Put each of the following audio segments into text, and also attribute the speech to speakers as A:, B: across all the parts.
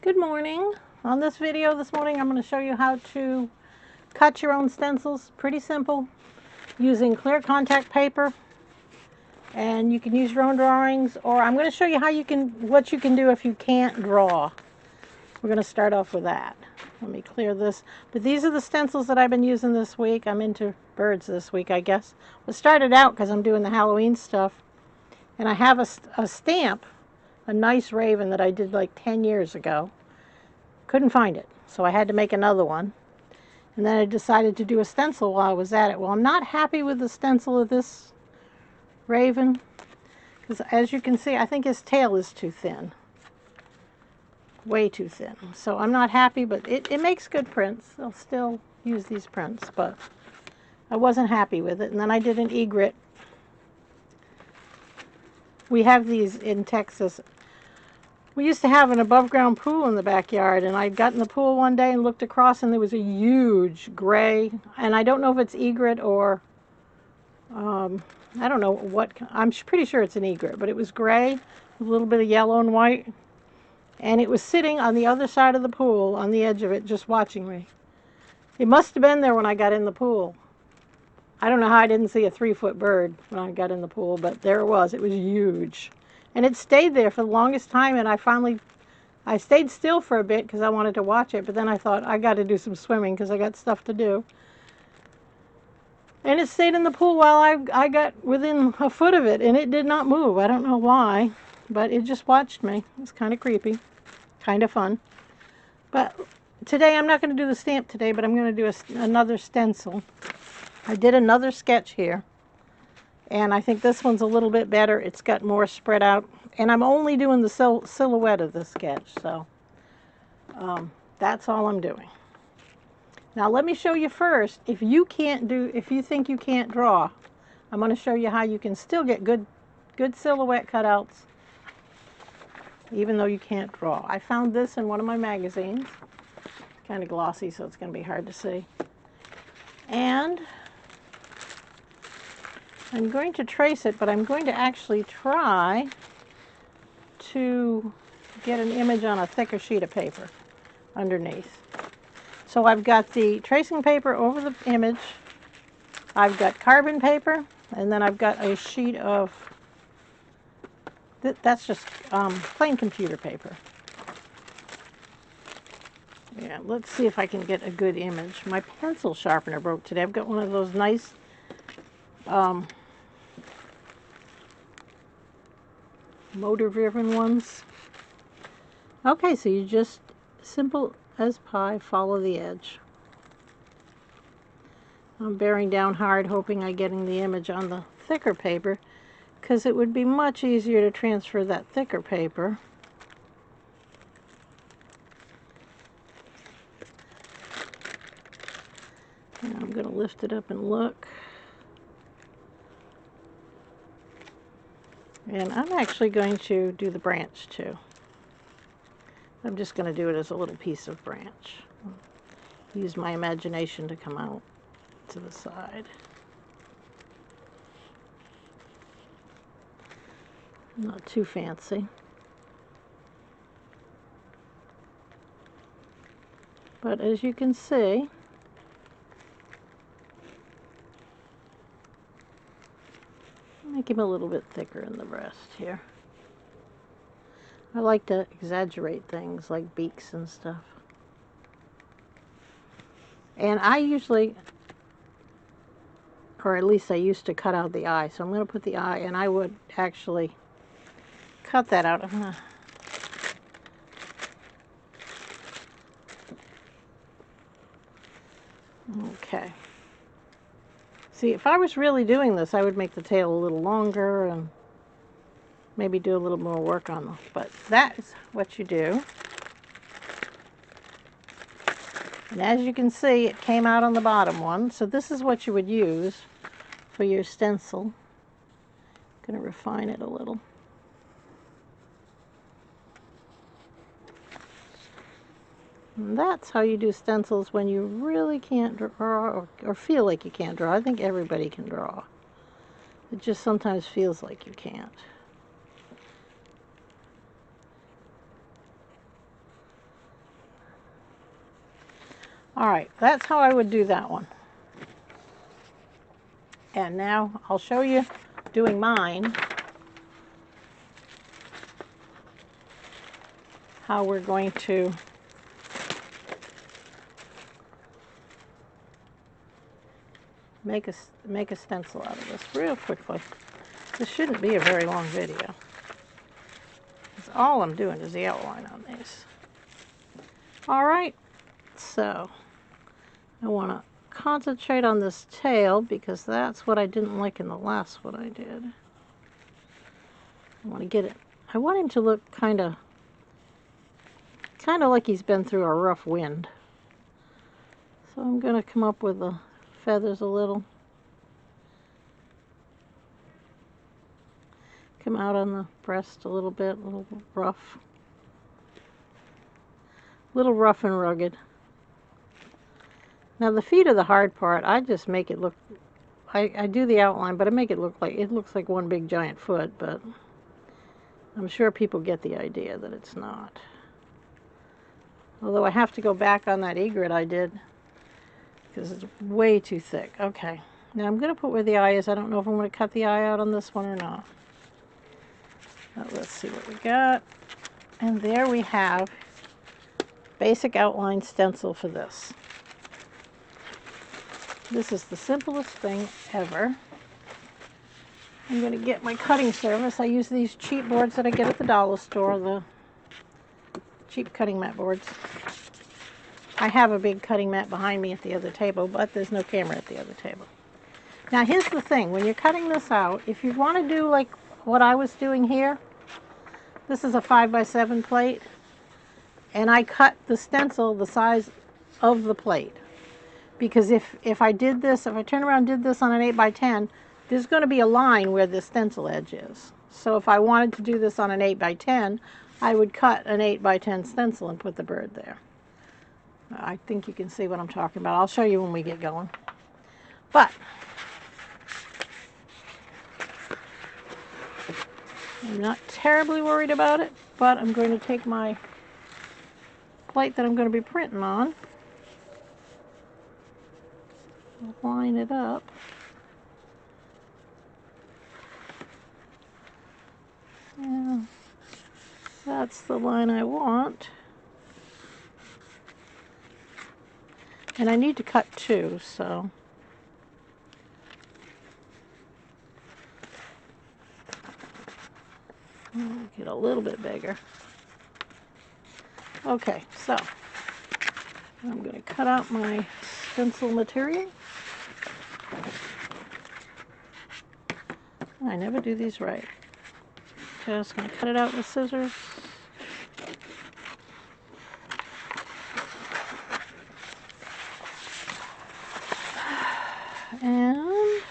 A: Good morning. On this video this morning I'm going to show you how to cut your own stencils. Pretty simple, using clear contact paper, and you can use your own drawings, or I'm going to show you what you can do if you can't draw. We're going to start off with that. Let me clear this. But these are the stencils that I've been using this week. I'm into birds this week, I guess. Well, started out because I'm doing the Halloween stuff, and I have a stamp, a nice raven that I did like 10 years ago. Couldn't find it, so I had to make another one. And then I decided to do a stencil while I was at it. Well, I'm not happy with the stencil of this raven, because as you can see, I think his tail is too thin. Way too thin. So I'm not happy, but it makes good prints. I'll still use these prints, but I wasn't happy with it. And then I did an egret. We have these in Texas. We used to have an above-ground pool in the backyard, and I got in the pool one day and looked across, and there was a huge gray, and I don't know if it's egret or, I don't know what, I'm pretty sure it's an egret, but it was gray with a little bit of yellow and white, and it was sitting on the other side of the pool, on the edge of it, just watching me. It must have been there when I got in the pool. I don't know how I didn't see a 3-foot bird when I got in the pool, but there it was. It was huge. And it stayed there for the longest time, and I stayed still for a bit because I wanted to watch it, but then I thought, I got to do some swimming because I got stuff to do. And it stayed in the pool while I got within a foot of it, and it did not move. I don't know why, but it just watched me. It was kind of creepy, kind of fun. But today, I'm not going to do the stamp today, but I'm going to do another stencil. I did another sketch here, and I think this one's a little bit better. It's got more spread out, and I'm only doing the silhouette of the sketch, so that's all I'm doing. Now let me show you first, if you think you can't draw, I'm going to show you how you can still get good silhouette cutouts even though you can't draw. I found this in one of my magazines. It's kind of glossy, so it's going to be hard to see. And I'm going to trace it, but I'm going to actually try to get an image on a thicker sheet of paper underneath. So I've got the tracing paper over the image, I've got carbon paper, and then I've got a sheet of, that's just plain computer paper. Yeah, let's see if I can get a good image. My pencil sharpener broke today. I've got one of those nice motor-driven ones. Okay, so you just, simple as pie, follow the edge. I'm bearing down hard, hoping I'm getting the image on the thicker paper, because it would be much easier to transfer that thicker paper. And I'm going to lift it up and look. And I'm actually going to do the branch too. I'm just going to do it as a little piece of branch. Use my imagination to come out to the side. Not too fancy. But as you can see, make him a little bit thicker in the breast here. I like to exaggerate things like beaks and stuff. And I usually, or at least I used to cut out the eye. So I'm going to put the eye, and I would actually cut that out. Okay. See, if I was really doing this, I would make the tail a little longer and maybe do a little more work on them. But that is what you do. And as you can see, it came out on the bottom one. So this is what you would use for your stencil. I'm going to refine it a little. And that's how you do stencils when you really can't draw or feel like you can't draw. I think everybody can draw. It just sometimes feels like you can't. All right, that's how I would do that one. And now I'll show you doing mine, how we're going to make a stencil out of this real quickly. This shouldn't be a very long video. All I'm doing is the outline on these. All right, so I want to concentrate on this tail because that's what I didn't like in the last one I did. I want to get it. I want him to look kind of like he's been through a rough wind. So I'm going to come up with the feathers a little. Come out on the breast a little bit, a little rough. Little rough and rugged. Now the feet are the hard part. I just make it look, I do the outline, but I make it look like, it looks like one big giant foot, but I'm sure people get the idea that it's not. Although I have to go back on that egret I did because it's way too thick. Okay, now I'm going to put where the eye is. I don't know if I'm going to cut the eye out on this one or not. Now let's see what we got. And there we have basic outline stencil for this. This is the simplest thing ever. I'm going to get my cutting service. I use these cheap boards that I get at the dollar store, the cheap cutting mat boards. I have a big cutting mat behind me at the other table, but there's no camera at the other table. Now here's the thing, when you're cutting this out, if you want to do like what I was doing here, this is a 5x7 plate, and I cut the stencil the size of the plate. Because if I did this, if I turn around and did this on an 8x10, there's going to be a line where the stencil edge is. So if I wanted to do this on an 8x10, I would cut an 8x10 stencil and put the bird there. I think you can see what I'm talking about. I'll show you when we get going. But I'm not terribly worried about it, but I'm going to take my plate that I'm going to be printing on, line it up. Yeah, that's the line I want. And I need to cut two, so I'll get a little bit bigger. Okay, so I'm going to cut out my stencil material. I never do these right. Just going to cut it out with scissors. And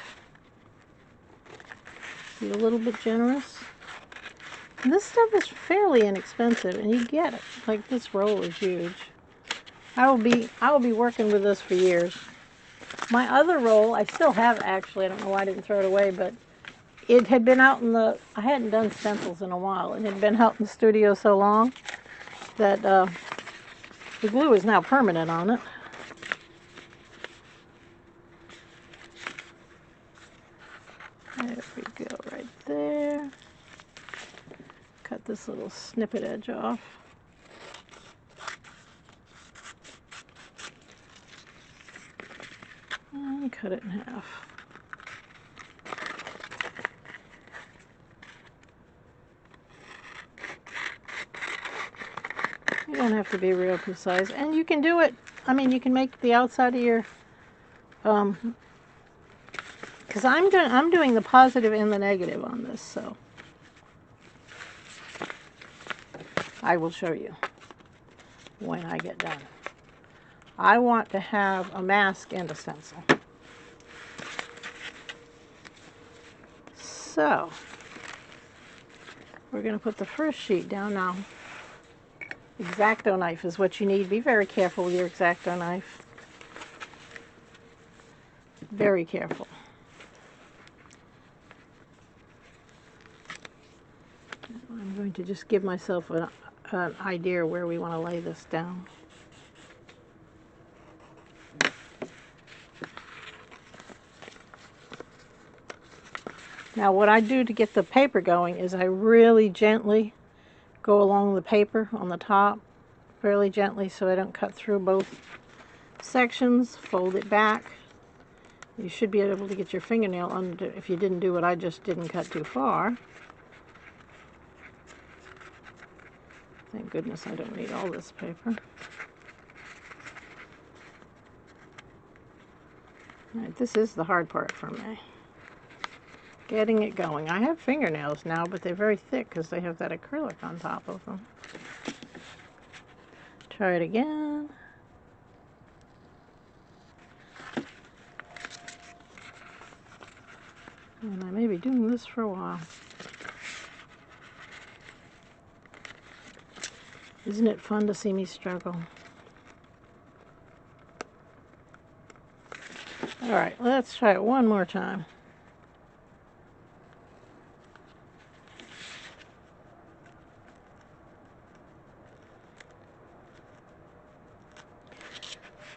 A: be a little bit generous. And this stuff is fairly inexpensive, and you get it. Like, this roll is huge. I will be working with this for years. My other roll, I still have actually. I don't know why I didn't throw it away, but it had been out in the, I hadn't done stencils in a while, and it had been out in the studio so long that the glue is now permanent on it. There we go, right there. Cut this little snippet edge off. And cut it in half. You don't have to be real precise, and you can do it. I mean, you can make the outside of your because I'm doing the positive and the negative on this, so I will show you when I get done. I want to have a mask and a stencil. So we're going to put the first sheet down now. X-Acto knife is what you need. Be very careful with your X-Acto knife. Very careful. I'm going to just give myself an idea where we want to lay this down. Now what I do to get the paper going is I really gently go along the paper on the top, fairly gently so I don't cut through both sections. Fold it back. You should be able to get your fingernail under if you didn't do what I just did and cut too far. Thank goodness I don't need all this paper. Alright, this is the hard part for me. Getting it going. I have fingernails now, but they're very thick because they have that acrylic on top of them. Try it again. And I may be doing this for a while. Isn't it fun to see me struggle? Alright, let's try it one more time.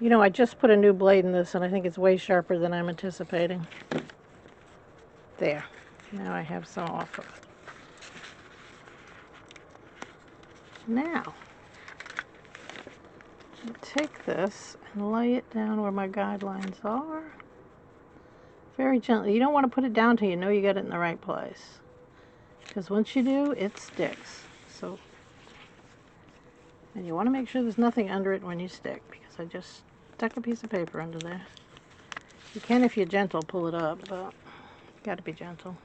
A: You know, I just put a new blade in this and I think it's way sharper than I'm anticipating. There. Now I have some off of it. Now, I'll take this and lay it down where my guidelines are. Very gently. You don't want to put it down till you know you got it in the right place. Because once you do, it sticks. So, and you want to make sure there's nothing under it when you stick, because I just stuck a piece of paper under there. You can, if you're gentle, pull it up, but you got to be gentle.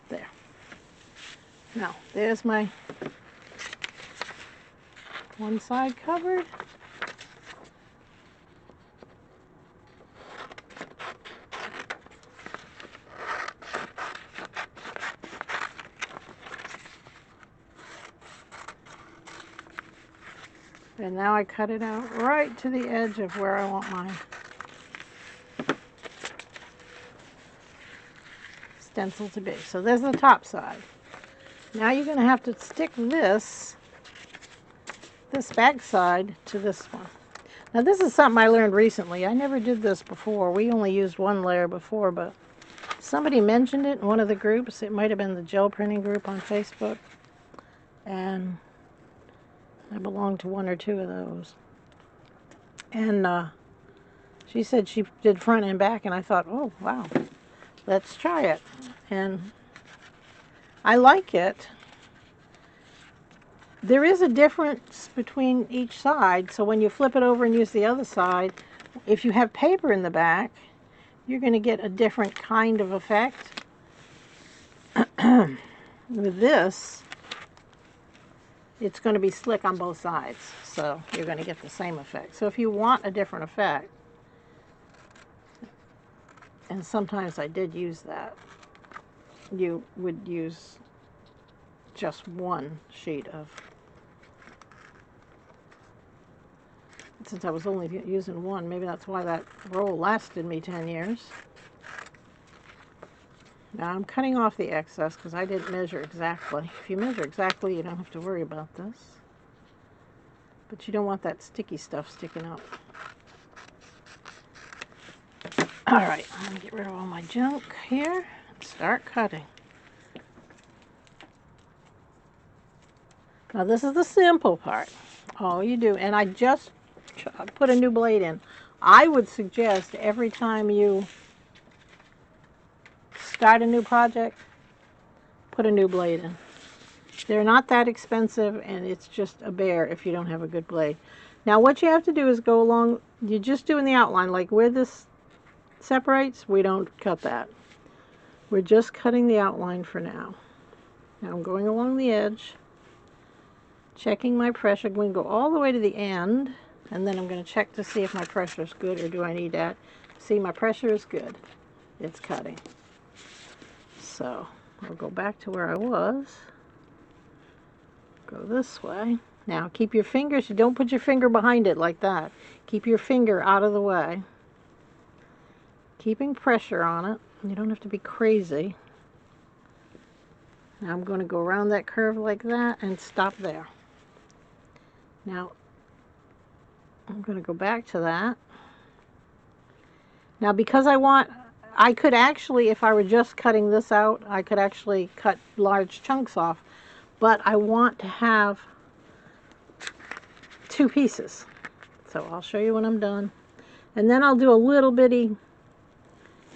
A: There. Now, there's my one side covered. And now I cut it out right to the edge of where I want my stencil to be. So there's the top side. Now you're going to have to stick this back side to this one. Now this is something I learned recently. I never did this before. We only used one layer before, but somebody mentioned it in one of the groups. It might have been the gel printing group on Facebook. And I belong to one or two of those. And she said she did front and back, and I thought, oh, wow, let's try it. And I like it. There is a difference between each side, so when you flip it over and use the other side, if you have paper in the back, you're going to get a different kind of effect. With this, it's going to be slick on both sides, so you're going to get the same effect. So if you want a different effect, and sometimes I did use that, you would use just one sheet of, since I was only using one, maybe that's why that roll lasted me 10 years. Now I'm cutting off the excess because I didn't measure exactly. If you measure exactly, you don't have to worry about this. But you don't want that sticky stuff sticking up. Alright, I'm going to get rid of all my junk here and start cutting. Now this is the simple part. All you do, and I just put a new blade in. I would suggest every time you start a new project, put a new blade in. They're not that expensive, and it's just a bear if you don't have a good blade. Now what you have to do is go along, you're just doing the outline, like where this separates, we don't cut that. We're just cutting the outline for now. Now I'm going along the edge, checking my pressure. I'm going to go all the way to the end, and then I'm going to check to see if my pressure is good, or do I need that. See, my pressure is good. It's cutting. So I'll go back to where I was. Go this way. Now keep your fingers, you don't put your finger behind it like that. Keep your finger out of the way. Keeping pressure on it. You don't have to be crazy. Now I'm going to go around that curve like that and stop there. Now I'm going to go back to that. Now because I could actually, if I were just cutting this out, I could actually cut large chunks off, but I want to have 2 pieces. So I'll show you when I'm done. And then I'll do a little bitty,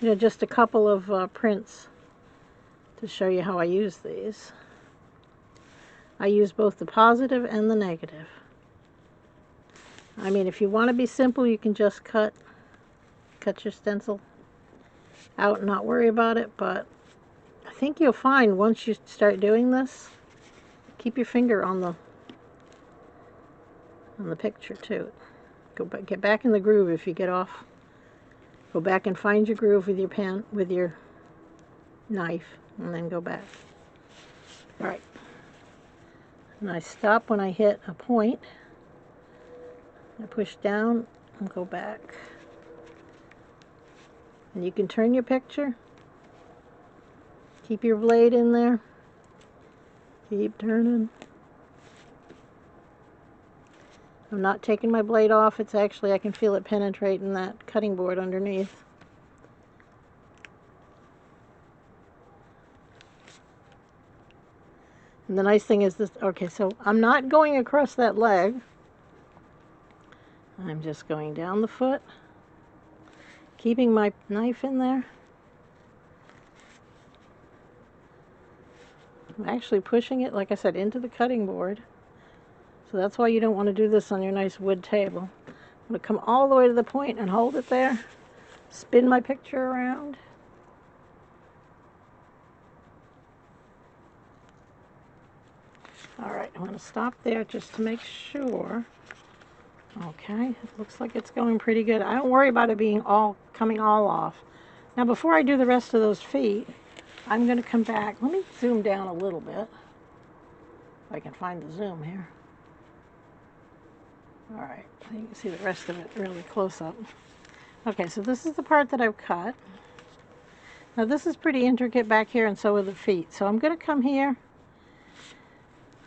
A: just a couple of prints to show you how I use these. I use both the positive and the negative. I mean, if you want to be simple, you can just cut your stencil out and not worry about it, but I think you'll find once you start doing this, keep your finger on the picture too. Get back in the groove if you get off. Go back and find your groove with your pen, with your knife, and then go back. All right. And I stop when I hit a point. I push down and go back. And you can turn your picture. Keep your blade in there. Keep turning. I'm not taking my blade off. It's actually, I can feel it penetrating that cutting board underneath. And the nice thing is this, okay, so I'm not going across that leg. I'm just going down the foot, keeping my knife in there. I'm actually pushing it, like I said, into the cutting board. So that's why you don't want to do this on your nice wood table. I'm going to come all the way to the point and hold it there. Spin my picture around. All right, I'm going to stop there just to make sure. Okay, it looks like it's going pretty good. I don't worry about it being coming all off. Now before I do the rest of those feet, I'm going to come back. Let me zoom down a little bit. If I can find the zoom here. All right, you can see the rest of it really close up. Okay, so this is the part that I've cut. Now this is pretty intricate back here, and so are the feet. So I'm going to come here.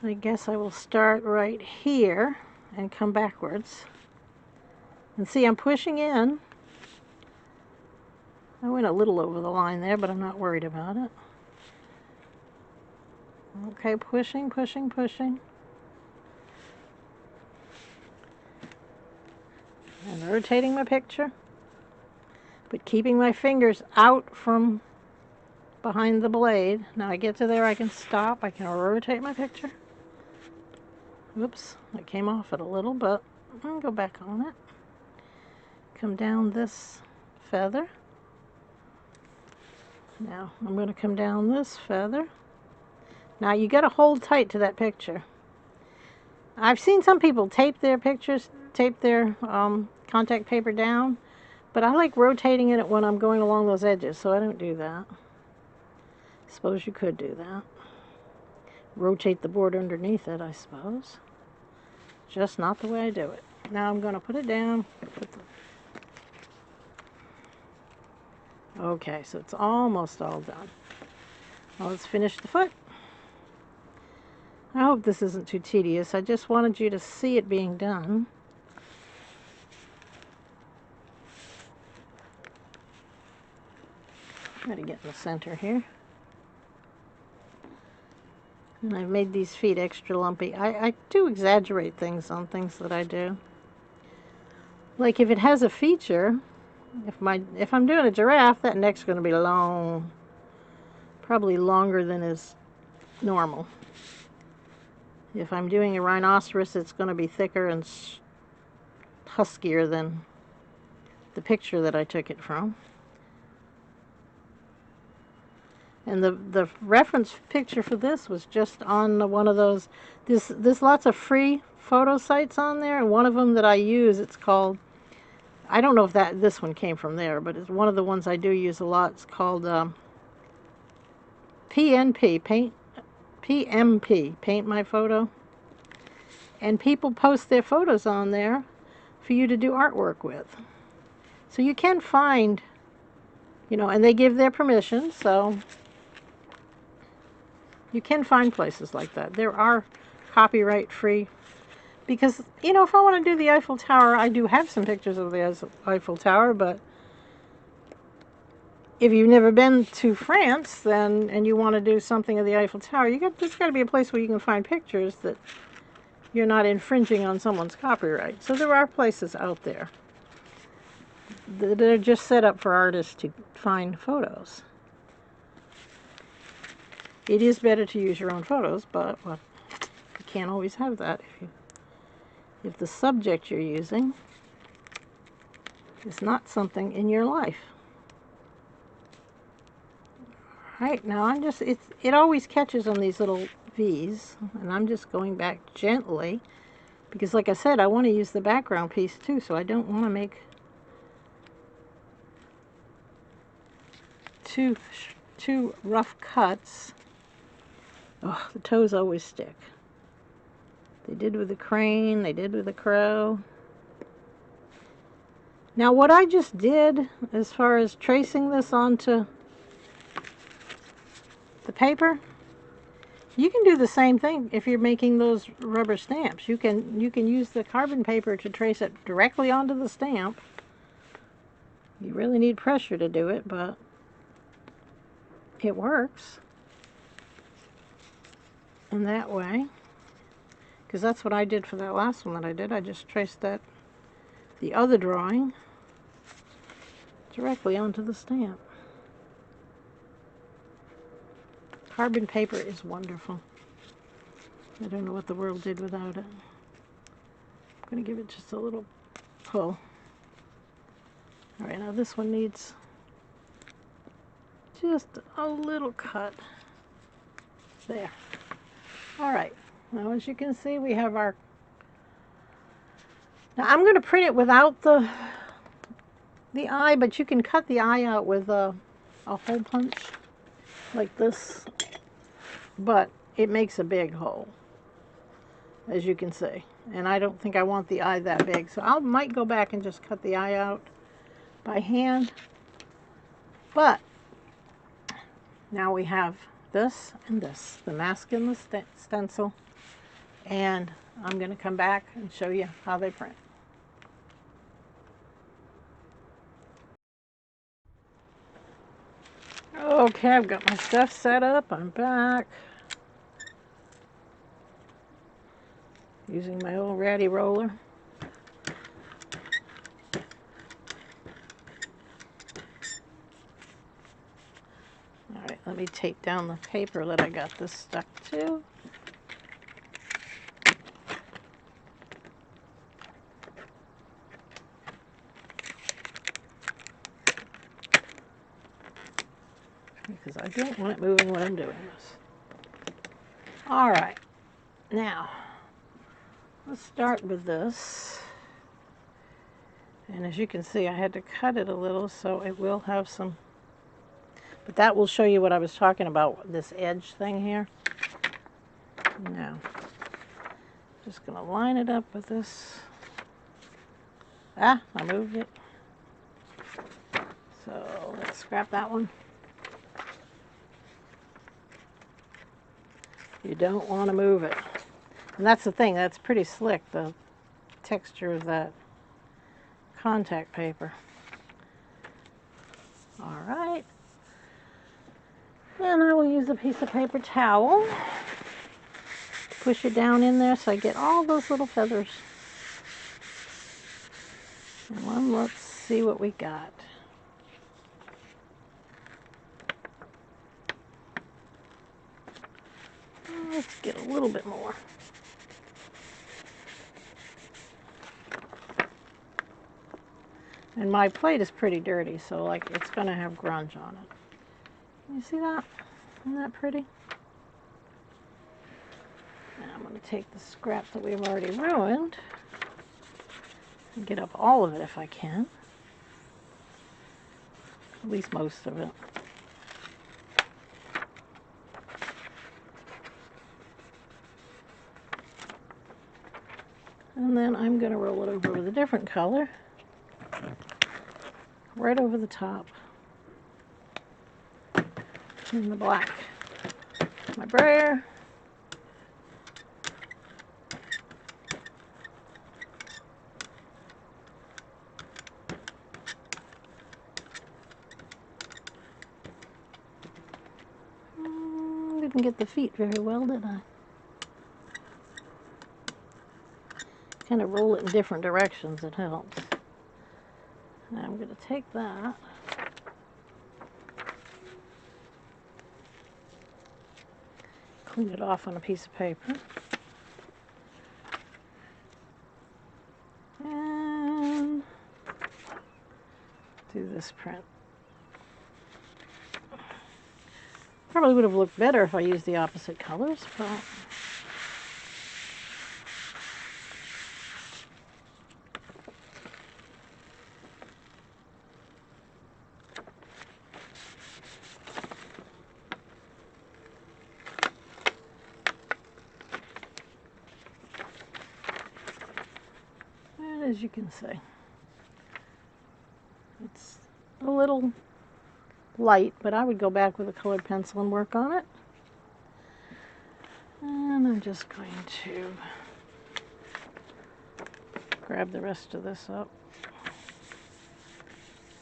A: I guess I will start right here and come backwards. And see, I'm pushing in. I went a little over the line there, but I'm not worried about it. Okay, pushing, pushing, pushing. And rotating my picture, but keeping my fingers out from behind the blade. Now I get to there, I can stop, I can rotate my picture. Oops, I came off it a little, but I'll go back on it. Come down this feather. Now I'm going to come down this feather. Now you got to hold tight to that picture. I've seen some people tape their pictures, tape their contact paper down, but I like rotating it when I'm going along those edges, so I don't do that. Suppose you could do that. Rotate the board underneath it, I suppose. Just not the way I do it. Now I'm going to put it down. Okay, so it's almost all done. Now let's finish the foot. I hope this isn't too tedious. I just wanted you to see it being done. Try to get in the center here. And I've made these feet extra lumpy. I do exaggerate things on things that I do. Like if it has a feature, if I'm doing a giraffe, that neck's going to be long. Probably longer than is normal. If I'm doing a rhinoceros, it's going to be thicker and huskier than the picture that I took it from. And the reference picture for this was just on one of those. There's lots of free photo sites on there, and one of them that I use, it's called, I don't know if this one came from there, but it's one of the ones I do use a lot. It's called PMP, Paint My Photo. And people post their photos on there for you to do artwork with. So you can find, and they give their permission, so you can find places like that. There are copyright free, because, if I want to do the Eiffel Tower, I do have some pictures of the Eiffel Tower, but if you've never been to France, then and you want to do something of the Eiffel Tower, there's got to be a place where you can find pictures that you're not infringing on someone's copyright. So there are places out there that are just set up for artists to find photos. It is better to use your own photos, but well, you can't always have that if the subject you're using is not something in your life. Right now, it always catches on these little V's, and I'm just going back gently because, like I said, I want to use the background piece too, so I don't want to make too rough cuts. Oh, the toes always stick. They did with the crane, they did with the crow. Now, what I just did as far as tracing this onto the paper, you can do the same thing if you're making those rubber stamps. You can use the carbon paper to trace it directly onto the stamp. You really need pressure to do it, but it works. And that way, because that's what I did for that last one that I did. I just traced the other drawing directly onto the stamp. Carbon paper is wonderful. I don't know what the world did without it. I'm going to give it just a little pull. All right, now this one needs just a little cut. There. All right. Now, as you can see, we have our... Now, I'm going to print it without the eye, but you can cut the eye out with a hole punch like this. But it makes a big hole, as you can see. And I don't think I want the eye that big, so I might go back and just cut the eye out by hand. But now we have this and this, the mask and the stencil, and I'm going to come back and show you how they print. Okay, I've got my stuff set up. I'm back using my old ratty roller. All right, let me tape down the paper that I got this stuck to. Because I don't want it moving when I'm doing this. All right, now let's start with this. And as you can see, I had to cut it a little so it will have some, but that will show you what I was talking about, this edge thing here. Now, just going to line it up with this. Ah, I moved it. So let's scrap that one. You don't want to move it. And that's the thing, that's pretty slick, the texture of that contact paper. All right. Then I will use a piece of paper towel to push it down in there so I get all those little feathers. And let's see what we got. Let's get a little bit more. And my plate is pretty dirty, so like it's going to have grunge on it. Can you see that? Isn't that pretty? Now I'm going to take the scrap that we've already ruined and get up all of it if I can. At least most of it. And then I'm going to roll it over with a different color, right over the top, in the black. My brayer. didn't get the feet very well, did I? Kind of roll it in different directions, it helps. Now I'm going to take that. Clean it off on a piece of paper. And do this print. Probably would have looked better if I used the opposite colors, but and as you can see, it's a little light, but I would go back with a colored pencil and work on it. And I'm just going to grab the rest of this up.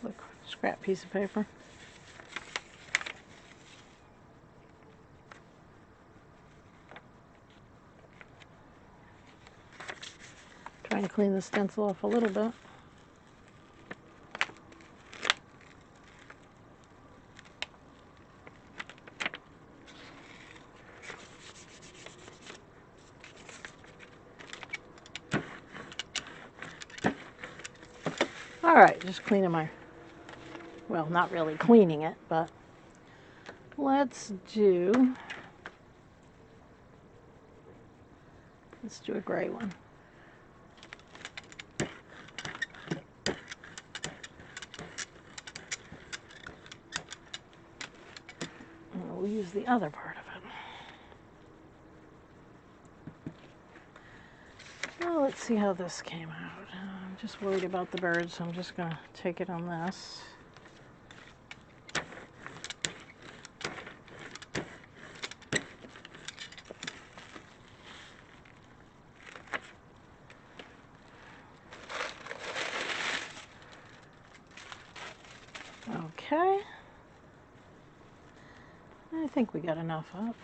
A: Look, scrap piece of paper. Try and clean the stencil off a little bit. Alright, just cleaning my, well, not really cleaning it, but let's do a gray one. And we'll use the other part of it. Well, let's see how this came out. I'm just worried about the birds, so I'm just going to take it on this. Okay. I think we got enough up.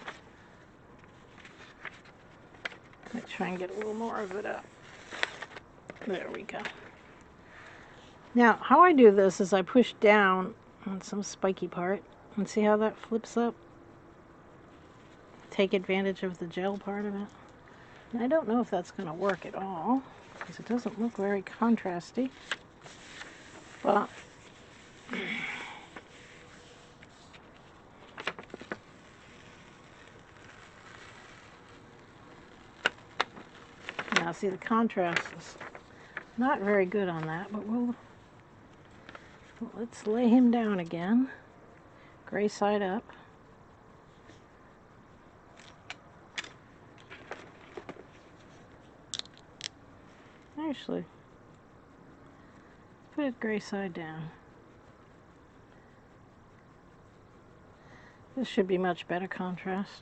A: Let's try and get a little more of it up. There we go. Now, how I do this is I push down on some spiky part and see how that flips up. Take advantage of the gel part of it. And I don't know if that's going to work at all because it doesn't look very contrasty. But now see, the contrast is not very good on that, but let's lay him down again. Gray side up. Actually, put it gray side down. This should be much better contrast.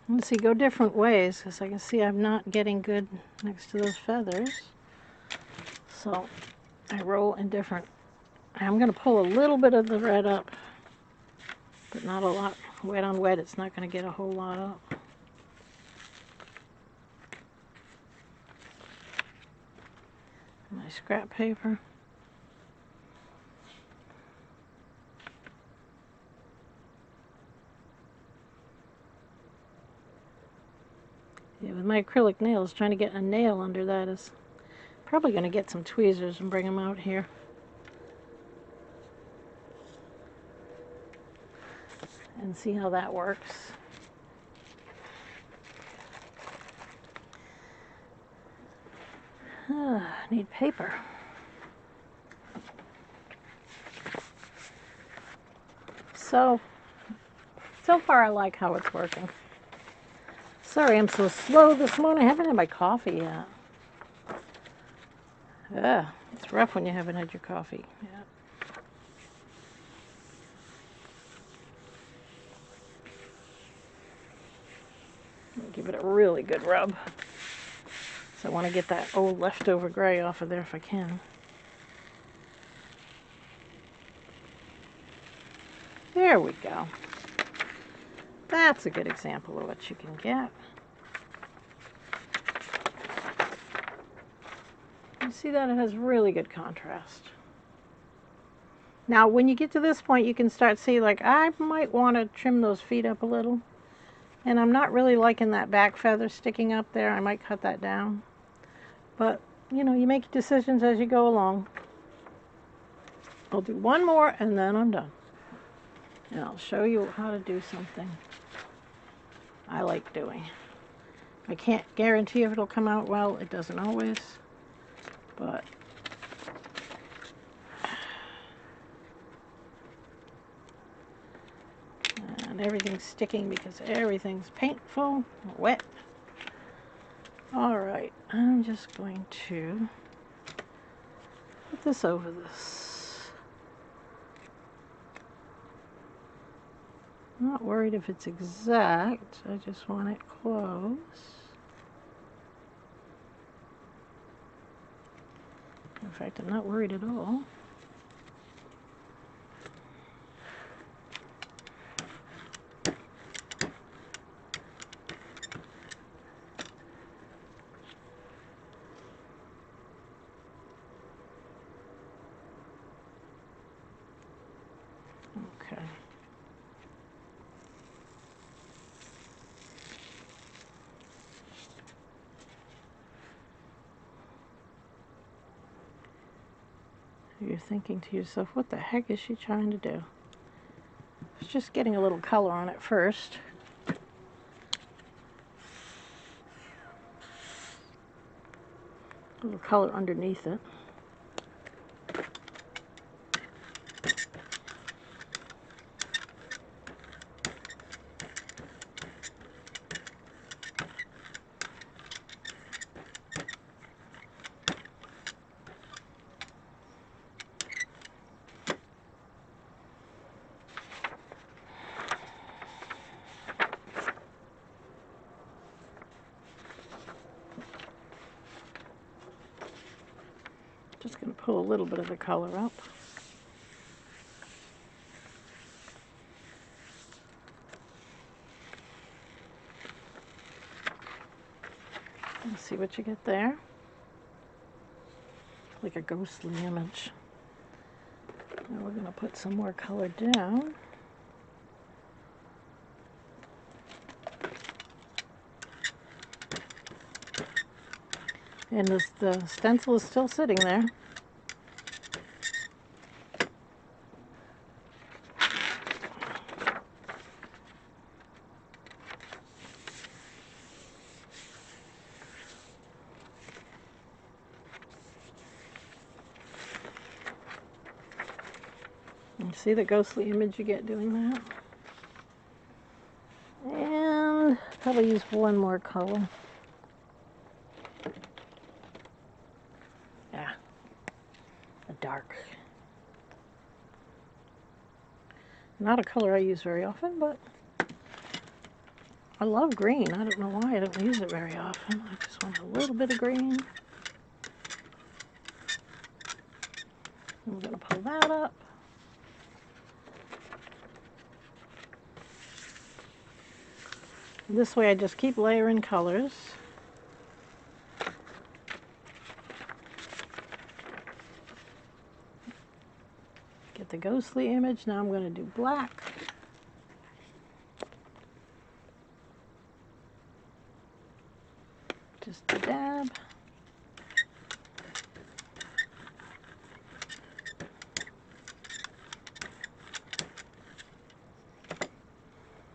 A: Let's see, go different ways, because I can see I'm not getting good next to those feathers. So I roll in different. I'm going to pull a little bit of the red up, but not a lot. Wet on wet, it's not going to get a whole lot up. My scrap paper. Yeah, with my acrylic nails, trying to get a nail under that is probably going to get some tweezers and bring them out here. And see how that works. Need paper. So far I like how it's working. Sorry I'm so slow this morning. I haven't had my coffee yet. It's rough when you haven't had your coffee yet. Give it a really good rub. So I want to get that old leftover gray off of there if I can. There we go. That's a good example of what you can get. You see that it has really good contrast. Now when you get to this point, you can start to see, like, I might want to trim those feet up a little. And I'm not really liking that back feather sticking up there. I might cut that down. But, you know, you make decisions as you go along. I'll do one more and then I'm done. And I'll show you how to do something I like doing. I can't guarantee if it'll come out well. It doesn't always. But and everything's sticking because everything's painful, wet. All right, I'm just going to put this over this. I'm not worried if it's exact. I just want it close. In fact, I'm not worried at all. Okay. You're thinking to yourself, what the heck is she trying to do? It's just getting a little color on it first. A little color underneath it. Just going to pull a little bit of the color up. And see what you get there. Like a ghostly image. Now we're going to put some more color down. And the stencil is still sitting there. You see the ghostly image you get doing that? And probably use one more color. Yeah, a dark. Not a color I use very often, but I love green. I don't know why I don't use it very often. I just want a little bit of green. And we're going to pull that up. This way I just keep layering colors. Get the ghostly image. Now I'm going to do black. Just a dab.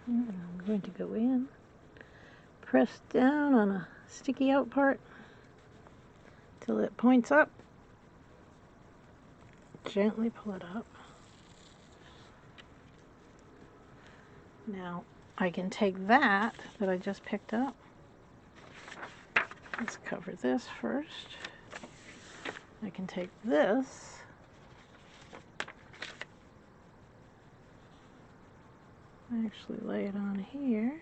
A: And I'm going to go in, press down on a sticky out part till it points up. Gently pull it up. Now I can take that I just picked up. Let's cover this first. I can take this actually lay it on here.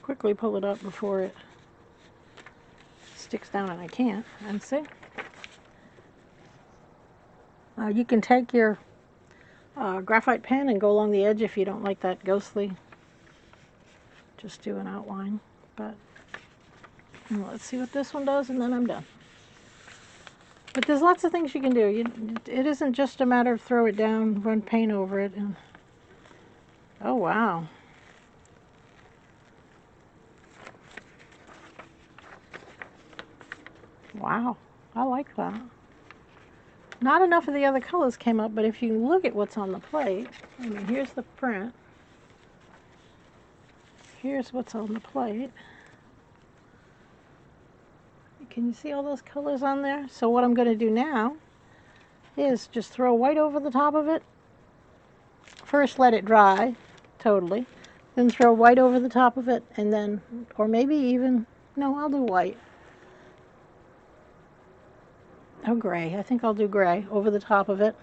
A: Quickly pull it up before it sticks down and I can't. And see? You can take your graphite pen and go along the edge if you don't like that ghostly. Just do an outline. But let's see what this one does and then I'm done. But there's lots of things you can do. It isn't just a matter of throw it down, run paint over it, and oh wow. Wow, I like that. Not enough of the other colors came up, but if you look at what's on the plate, I mean, here's the print. Here's what's on the plate. Can you see all those colors on there? So what I'm going to do now is just throw white over the top of it. First let it dry totally, then throw white over the top of it, and then, or maybe even, no, I'll do white. Oh, gray. I think I'll do gray over the top of it.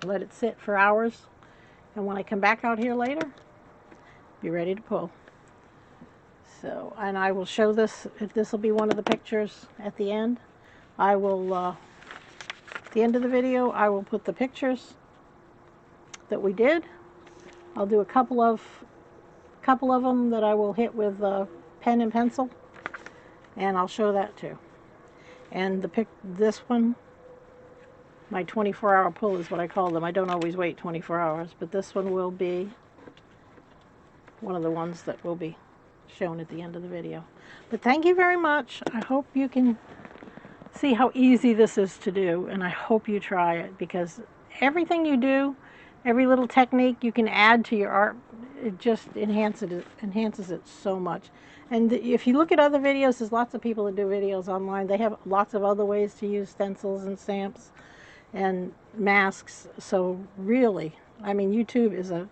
A: Let it sit for hours, and when I come back out here later, be ready to pull. So, and I will show this, if this will be one of the pictures at the end. I will, at the end of the video, I will put the pictures that we did. I'll do a couple of them that I will hit with pen and pencil, and I'll show that too. And this one, my 24-hour pull is what I call them. I don't always wait 24 hours, but this one will be one of the ones that will be shown at the end of the video. But thank you very much. I hope you can see how easy this is to do, and I hope you try it, because everything you do, every little technique you can add to your art, it just enhances it so much. And if you look at other videos, there's lots of people that do videos online. They have lots of other ways to use stencils and stamps and masks. So really, I mean, YouTube is a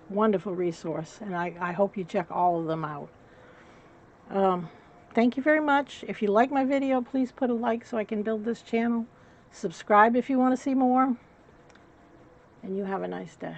A: wonderful resource, and I hope you check all of them out. Thank you very much. If you like my video, please put a like so I can build this channel. Subscribe if you want to see more. And you have a nice day.